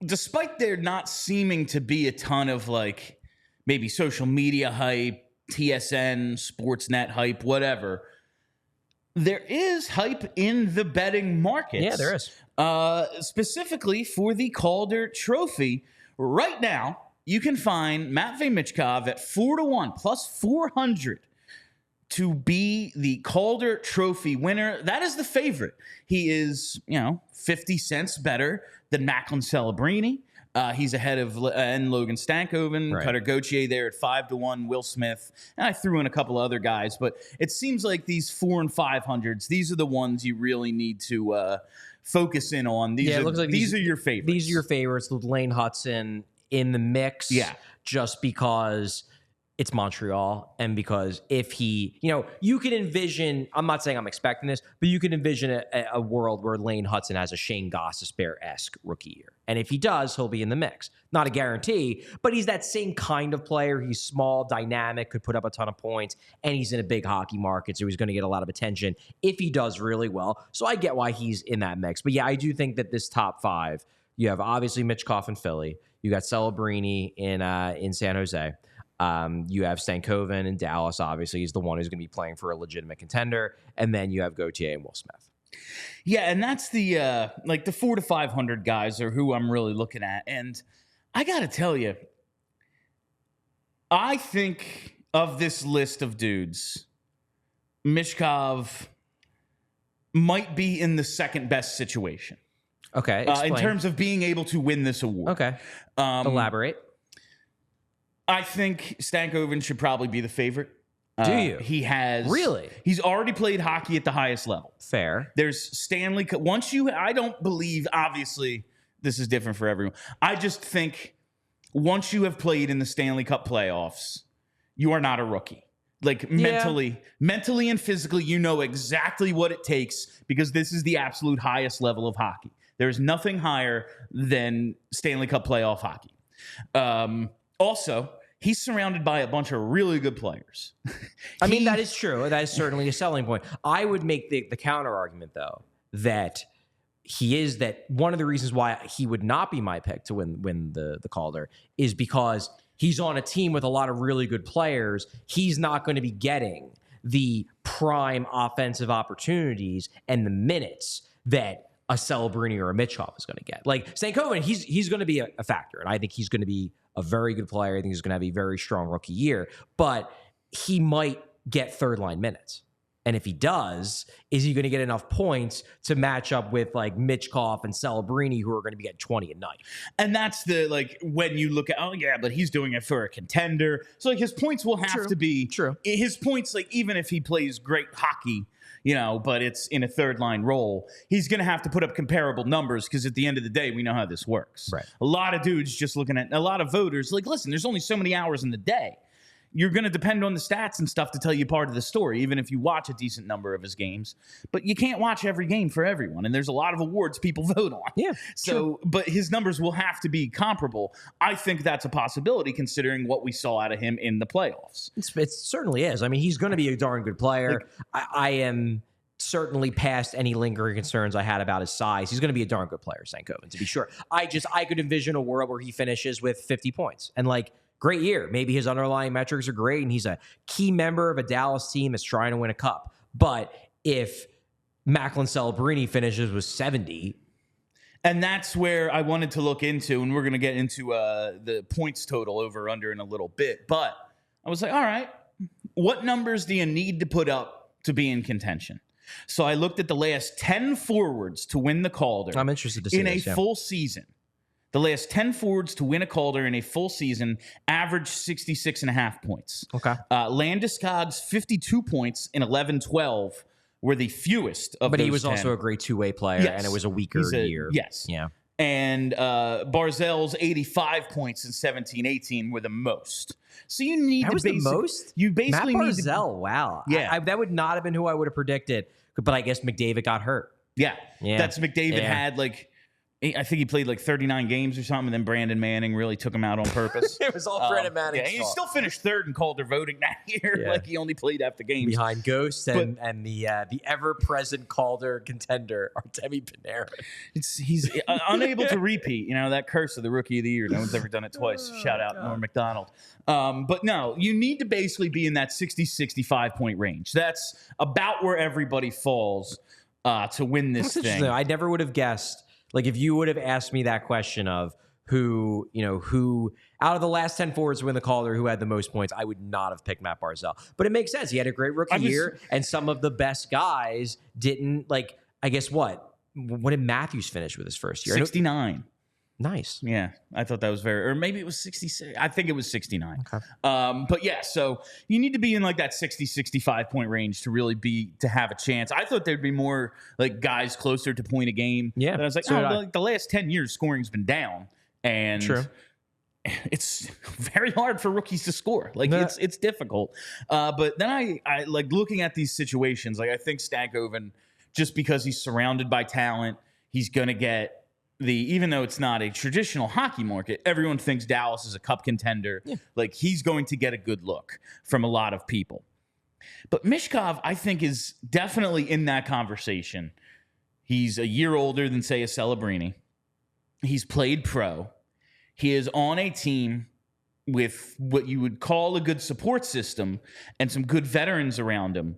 despite there not seeming to be a ton of like maybe social media hype, TSN, Sportsnet hype, whatever, there is hype in the betting markets. Yeah, there is. Specifically for the Calder Trophy. Right now, you can find Matvei Michkov at 4-1 plus 400 to be the Calder Trophy winner. That is the favorite. He is, 50 cents better than Macklin Celebrini. He's ahead of Logan Stankoven, Right. Cutter Gauthier there at 5-1, Will Smith, and I threw in a couple other guys. But it seems like these 4 and 500s, these are the ones you really need to focus in on. These it looks like these are your favorites. These are your favorites. With Lane Hudson in the mix, just because it's Montreal, and because if he, you can envision, I'm not saying I'm expecting this, but you can envision a world where Lane Hudson has a Shane Gostisbehere-esque rookie year. And if he does, he'll be in the mix. Not a guarantee, but he's that same kind of player. He's small, dynamic, could put up a ton of points, and he's in a big hockey market, so he's going to get a lot of attention if he does really well. So I get why he's in that mix. But yeah, I do think that this top five, you have obviously Michkov in Philly, you got Celebrini in San Jose. You have Stankoven in Dallas. Obviously, he's the one who's going to be playing for a legitimate contender. And then you have Gauthier and Will Smith. Yeah, and that's the 4 to 500 guys are who I'm really looking at. And I got to tell you, I think of this list of dudes, Michkov might be in the second best situation. Okay, in terms of being able to win this award. Okay, elaborate. I think Stankoven should probably be the favorite. Do you? He has. Really? He's already played hockey at the highest level. Fair. There's Stanley Cup. I don't believe, obviously, this is different for everyone. I just think once you have played in the Stanley Cup playoffs, you are not a rookie. Mentally and physically, you know exactly what it takes because this is the absolute highest level of hockey. There's nothing higher than Stanley Cup playoff hockey. Also, he's surrounded by a bunch of really good players. I mean, that is true. That is certainly a selling point. I would make the counter argument, though, that one of the reasons why he would not be my pick to win the Calder is because he's on a team with a lot of really good players. He's not going to be getting the prime offensive opportunities and the minutes that a Celebrini or a Michkov is going to get. Like Stankoven, he's going to be a factor, and I think he's going to be a very good player. I think he's going to have a very strong rookie year, but he might get third-line minutes. And if he does, is he going to get enough points to match up with like Michkov and Celebrini, who are going to be at 20 a night? And that's when you look at, but he's doing it for a contender. So his points will have to be true. His points, even if he plays great hockey, but it's in a third line role, he's going to have to put up comparable numbers because at the end of the day, we know how this works. Right. A lot of dudes just looking at a lot of voters listen, there's only so many hours in the day. You're going to depend on the stats and stuff to tell you part of the story, even if you watch a decent number of his games. But you can't watch every game for everyone, and there's a lot of awards people vote on. Yeah, so, but his numbers will have to be comparable. I think that's a possibility considering what we saw out of him in the playoffs. It certainly is. I mean, he's going to be a darn good player. I am certainly past any lingering concerns I had about his size. He's going to be a darn good player, Stankoven, to be sure. I could envision a world where he finishes with 50 points and great year. Maybe his underlying metrics are great, and he's a key member of a Dallas team that's trying to win a cup. But if Macklin Celebrini finishes with 70... And that's where I wanted to look into, and we're going to get into the points total over under in a little bit. But I was like, all right, what numbers do you need to put up to be in contention? So I looked at the last 10 forwards to win the Calder. I'm interested to see in a full season. The last 10 forwards to win a Calder in a full season averaged 66.5 points. Okay. Landeskog's 52 points in 11-12 were the fewest of those 10. But he was also a great two-way player, and it was a weaker year. Yes. Yeah. And Barzell's 85 points in 17-18 were the most. So you need that was the most? You basically Matt need Barzell, wow. Yeah. That would not have been who I would have predicted, but I guess McDavid got hurt. Yeah. That's McDavid had I think he played like 39 games or something, and then Brandon Manning really took him out on purpose. It was all Brandon Manning. Yeah, he still finished third in Calder voting that year. Yeah. Like he only played half the games. Behind Ghost and the ever-present Calder contender, Artemi Panarin. He's unable to repeat, that curse of the Rookie of the Year. No one's ever done it twice. Shout out Norm Macdonald. But no, you need to basically be in that 60-65 point range. That's about where everybody falls to win this thing. I never would have guessed. Like, if you would have asked me that question of who out of the last 10 forwards to win the Calder, who had the most points, I would not have picked Matt Barzal. But it makes sense. He had a great rookie year, and some of the best guys didn't. Like, I guess what did Matthews finish with his first year? 69. Nice. Yeah, I thought that was or maybe it was 66. I think it was 69. Okay. But yeah, so you need to be in like that 60-65 point range to really to have a chance. I thought there'd be more like guys closer to point a game. Yeah. But I was like, the last 10 years scoring's been down, and true. It's very hard for rookies to score. Like it's difficult. But then I like looking at these situations. Like I think Stankoven, just because he's surrounded by talent, he's gonna get even though it's not a traditional hockey market, everyone thinks Dallas is a cup contender. Yeah. Like he's going to get a good look from a lot of people. But Michkov, I think, is definitely in that conversation. He's a year older than, say, a Celebrini. He's played pro. He is on a team with what you would call a good support system and some good veterans around him.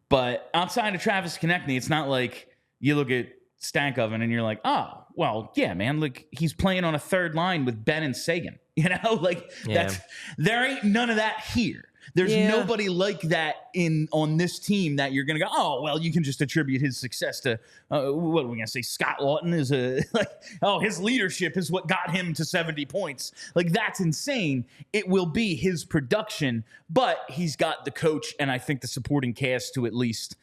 But outside of Travis Konechny, it's not like you look at Stankoven and you're like, oh, well, yeah, man, like he's playing on a third line with Ben and Sagan. There ain't none of that here. There's nobody like that on this team that you're gonna go, oh, well, you can just attribute his success to what are we gonna say? Scott Lawton is his leadership is what got him to 70 points. Like that's insane. It will be his production, but he's got the coach and I think the supporting cast to at least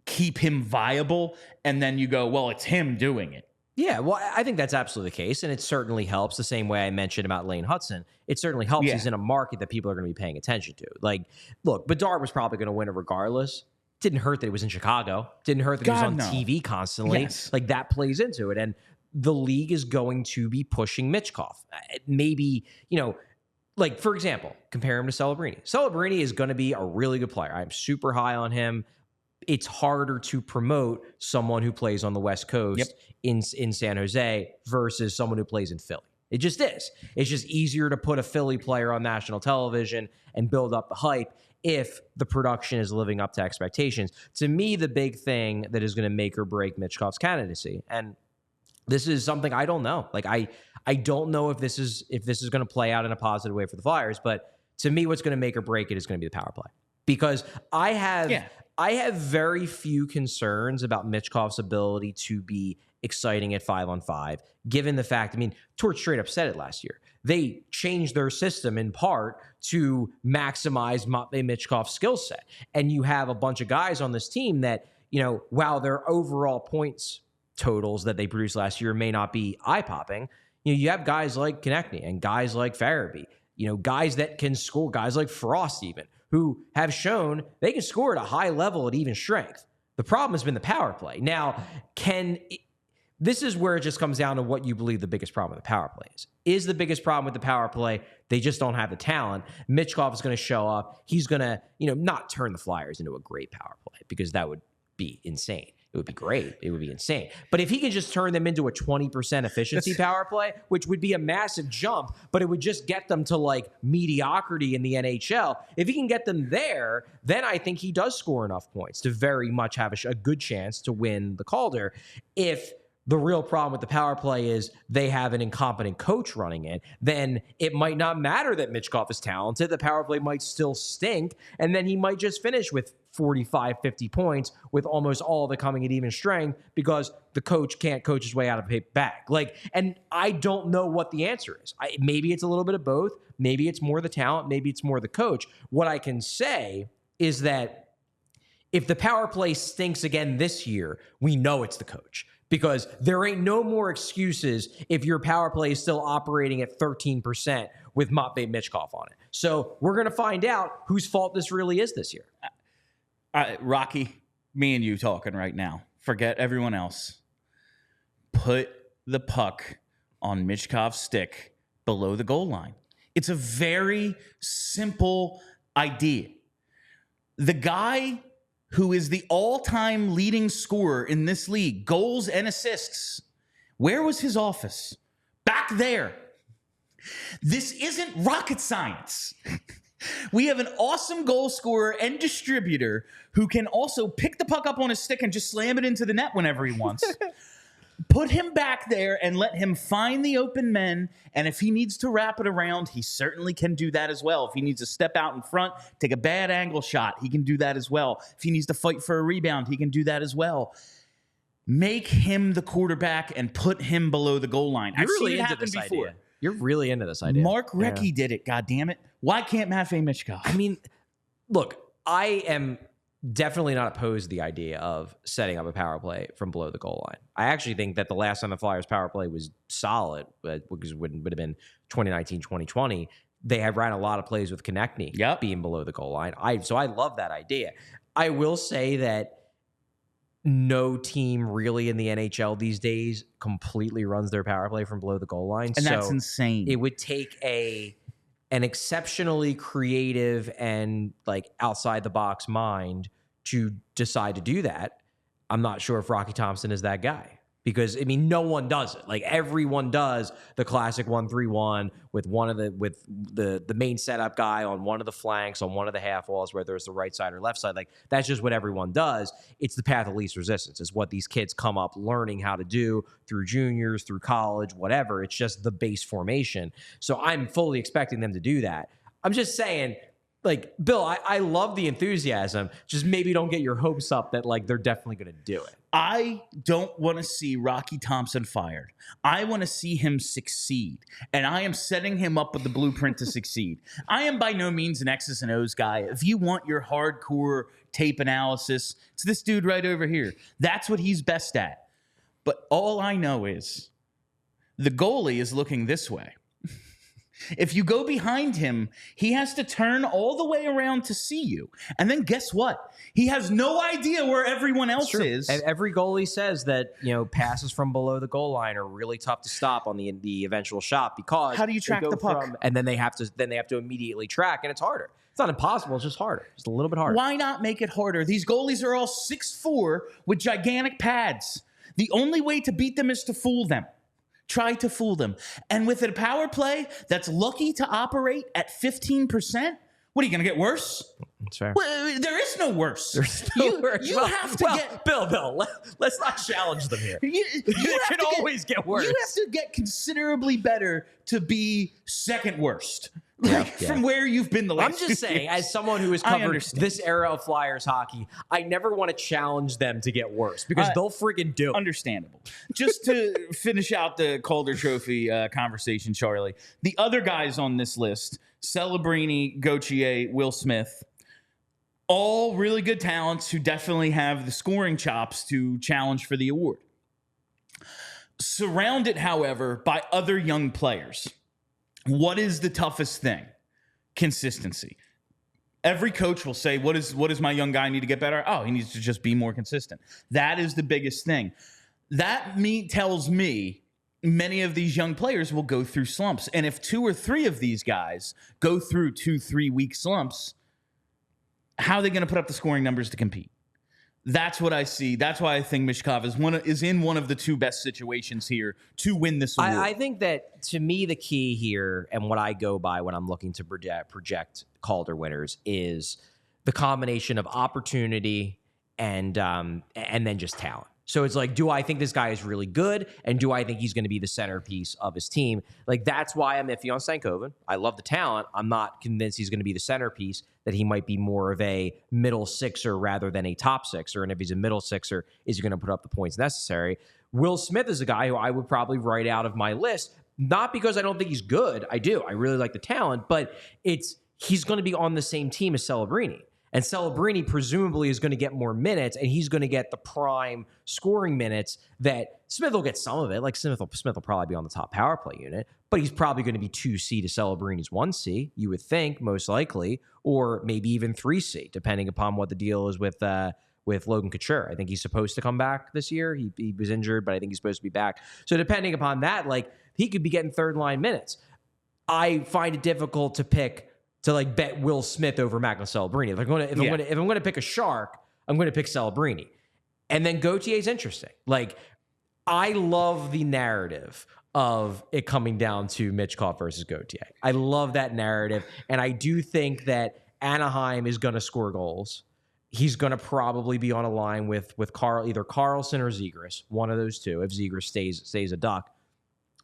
keep him viable, and then you go, well, it's him doing it. Yeah, well, I think that's absolutely the case, and it certainly helps. The same way I mentioned about Lane Hudson, it certainly helps. He's in a market that people are going to be paying attention to. Like, look, Bedard was probably going to win it regardless. Didn't hurt that he was in Chicago. Didn't hurt that he was on TV constantly. Yes. Like, that plays into it, and the league is going to be pushing Michkov. Maybe, like, for example, compare him to Celebrini. Celebrini is going to be a really good player. I'm super high on him. It's harder to promote someone who plays on the West Coast in San Jose versus someone who plays in Philly. It just is. It's just easier to put a Philly player on national television and build up the hype if the production is living up to expectations. To me, the big thing that is going to make or break Michkov's candidacy, and this is something I don't know. Like I don't know if this is going to play out in a positive way for the Flyers, but to me, what's going to make or break it is going to be the power play. Because I have very few concerns about Michkov's ability to be exciting at 5-on-5, given the fact, Torch straight up said it last year. They changed their system in part to maximize Matvei Michkov's skill set. And you have a bunch of guys on this team that, while their overall points totals that they produced last year may not be eye-popping, you have guys like Konechny and guys like Farabee, guys that can score, guys like Frost even, who have shown they can score at a high level at even strength. The problem has been the power play. Now, this is where it just comes down to what you believe the biggest problem with the power play is. Is the biggest problem with the power play they just don't have the talent? Michkov is going to show up. He's going to, not turn the Flyers into a great power play because that would be insane. It would be great. It would be insane. But if he can just turn them into a 20% efficiency power play, which would be a massive jump, but it would just get them to like mediocrity in the NHL. If he can get them there, then I think he does score enough points to very much have a good chance to win the Calder. If the real problem with the power play is they have an incompetent coach running it, then it might not matter that Michkov is talented. The power play might still stink, and then he might just finish with 45, 50 points with almost all of it coming at even strength because the coach can't coach his way out of a bag. And I don't know what the answer is. Maybe it's a little bit of both. Maybe it's more the talent. Maybe it's more the coach. What I can say is that if the power play stinks again this year, we know it's the coach. Because there ain't no more excuses if your power play is still operating at 13% with Matvei Michkov on it. So we're going to find out whose fault this really is this year. Rocky, me and you talking right now. Forget everyone else. Put the puck on Michkov's stick below the goal line. It's a very simple idea. The guy who is the all-time leading scorer in this league, goals and assists, where was his office? Back there. This isn't rocket science. We have an awesome goal scorer and distributor who can also pick the puck up on his stick and just slam it into the net whenever he wants. Put him back there and let him find the open men. And if he needs to wrap it around, he certainly can do that as well. If he needs to step out in front, take a bad angle shot, he can do that as well. If he needs to fight for a rebound, he can do that as well. Make him the quarterback and put him below the goal line. I've seen it happen before. You're really into this idea. Mark Recchi did it, goddammit. Why can't Matvei Michkov? I mean, look, I am definitely not opposed to the idea of setting up a power play from below the goal line. I actually think that the last time the Flyers power play was solid, because it would have been 2019, 2020. They have ran a lot of plays with Konechny being below the goal line. So I love that idea. I will say that no team really in the NHL these days completely runs their power play from below the goal line. And that's insane. It would take an exceptionally creative and like outside the box mind to decide to do that. I'm not sure if Rocky Thompson is that guy, because I mean, no one does it. Like everyone does the classic 1-3-1 with the main setup guy on one of the flanks, on one of the half walls, whether it's the right side or left side. Like that's just what everyone does. It's the path of least resistance. It's what these kids come up learning how to do through juniors, through college, whatever. It's just the base formation. So I'm fully expecting them to do that. I'm just saying, like, Bill, I love the enthusiasm. Just maybe don't get your hopes up that like they're definitely going to do it. I don't want to see Rocky Thompson fired. I want to see him succeed. And I am setting him up with the blueprint to succeed. I am by no means an X's and O's guy. If you want your hardcore tape analysis, it's this dude right over here. That's what he's best at. But all I know is the goalie is looking this way. If you go behind him, he has to turn all the way around to see you. And then guess what? He has no idea where everyone else is. And every goalie says that, passes from below the goal line are really tough to stop on the eventual shot, because how do you track the puck? And then they have to immediately track, and it's harder. It's not impossible, it's just harder. Just a little bit harder. Why not make it harder? These goalies are all 6'4" with gigantic pads. The only way to beat them is to fool them. Try to fool them. And with a power play that's lucky to operate at 15%, what are you going to get worse? That's fair. Well, there is no worse. There's no worse. You have to get... Bill, let's not challenge them here. You can always get worse. You have to get considerably better to be second worst. From where you've been the last I'm just saying, years. as someone who has covered this era of Flyers hockey, I never want to challenge them to get worse, because they'll friggin' do it. Understandable. Just to finish out the Calder Trophy conversation, Charlie, the other guys on this list, Celebrini, Gauthier, Will Smith, all really good talents who definitely have the scoring chops to challenge for the award. Surrounded, however, by other young players. What is the toughest thing? Consistency. Every coach will say, what does my young guy need to get better? Oh, he needs to just be more consistent. That is the biggest thing. That tells me many of these young players will go through slumps. And if 2 or 3 of these guys go through 2-3 week slumps, how are they going to put up the scoring numbers to compete? That's what I see. That's why I think Michkov is in one of the 2 best situations here to win this award. I think that, to me, the key here, and what I go by when I'm looking to project Calder winners, is the combination of opportunity and then just talent. So it's like, do I think this guy is really good? And do I think he's going to be the centerpiece of his team? Like, that's why I'm iffy on Stankoven. I love the talent. I'm not convinced he's going to be the centerpiece, that he might be more of a middle sixer rather than a top sixer. And if he's a middle sixer, is he going to put up the points necessary? Will Smith is a guy who I would probably write out of my list, not because I don't think he's good. I do. I really like the talent, but he's going to be on the same team as Celebrini. And Celebrini presumably is going to get more minutes, and he's going to get the prime scoring minutes that Smith will get some of it. Like Smith will probably be on the top power play unit, but he's probably going to be 2C to Celebrini's 1C, you would think, most likely, or maybe even 3C, depending upon what the deal is with with Logan Couture. I think he's supposed to come back this year. He was injured, but I think he's supposed to be back. So depending upon that, like, he could be getting third line minutes. I find it difficult to bet Will Smith over Macklin Celebrini. If I'm going to pick a shark, I'm going to pick Celebrini. And then Gauthier's interesting. Like, I love the narrative of it coming down to Michkov versus Gauthier. I love that narrative. And I do think that Anaheim is going to score goals. He's going to probably be on a line with either Carlson or Zegras, one of those two, if Zegras stays a Duck.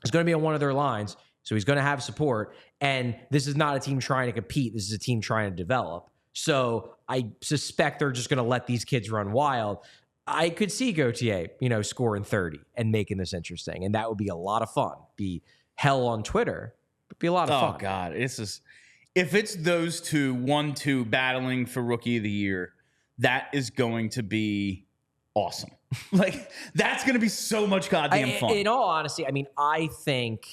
He's going to be on one of their lines, so he's going to have support. And this is not a team trying to compete. This is a team trying to develop. So I suspect they're just going to let these kids run wild. I could see Gauthier, scoring 30 and making this interesting. And that would be a lot of fun. Be hell on Twitter. It'd be a lot of fun. Oh, God. If it's those two, 1-2 battling for Rookie of the Year, that is going to be awesome. Like, that's going to be so much goddamn fun. In all honesty, I think...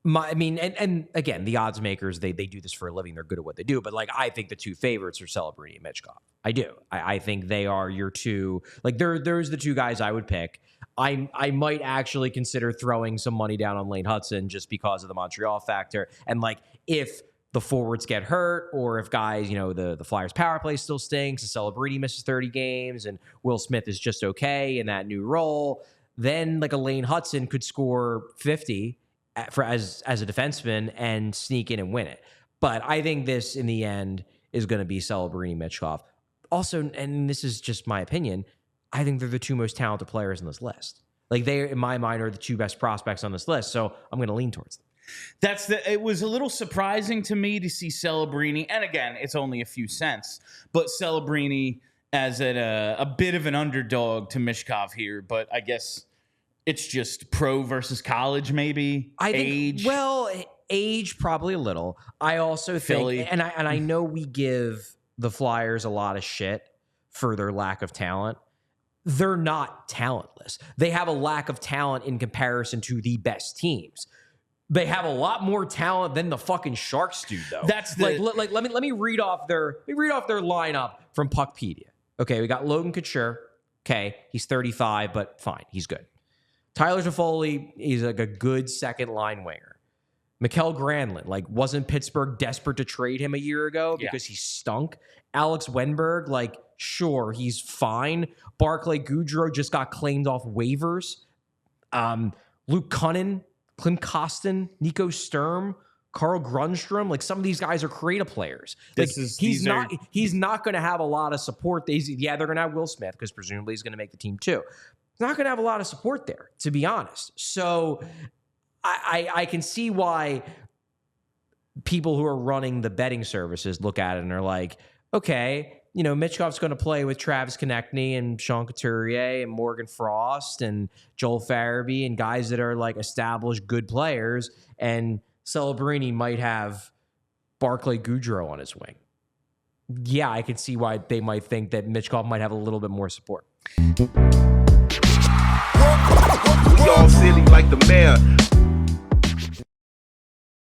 And again, the odds makers, they do this for a living. They're good at what they do. But, like, I think the two favorites are Celebrini and Michkov. I do. I think they are your two. Like, there's the two guys I would pick. I might actually consider throwing some money down on Lane Hudson just because of the Montreal factor. And, like, if the forwards get hurt or if guys, the Flyers power play still stinks and Celebrini misses 30 games and Will Smith is just okay in that new role, then, like, a Lane Hudson could score 50 as a defenseman and sneak in and win it. But I think this, in the end, is going to be Celebrini, Michkov. Also, and this is just my opinion, I think they're the two most talented players in this list. Like, they, in my mind, are the two best prospects on this list, so I'm going to lean towards them. It was a little surprising to me to see Celebrini, and again, it's only a few cents, but Celebrini as a bit of an underdog to Michkov here, but I guess... It's just pro versus college, maybe. Age probably a little. I also Philly. think, and I know we give the Flyers a lot of shit for their lack of talent. They're not talentless. They have a lack of talent in comparison to the best teams. They have a lot more talent than the fucking Sharks do, though. Let me read off their lineup from Puckpedia. Okay, we got Logan Couture. Okay, he's 35, but fine, he's good. Tyler Toffoli, he's like a good second-line winger. Mikael Granlund, like, wasn't Pittsburgh desperate to trade him a year ago because he stunk? Alex Wenberg, like, sure, he's fine. Barclay Goodrow just got claimed off waivers. Luke Cunnin, Klim Kostin, Nico Sturm, Carl Grundstrom, like, some of these guys are creative players. Like, he's not going to have a lot of support. They're going to have Will Smith because presumably he's going to make the team too. Not going to have a lot of support there, to be honest. So I can see why people who are running the betting services look at it and are like, okay, Michkov's going to play with Travis Konechny and Sean Couturier and Morgan Frost and Joel Farabee and guys that are, like, established good players, and Celebrini might have Barclay Goodrow on his wing. Yeah, I can see why they might think that Michkov might have a little bit more support. We all silly like the mayor.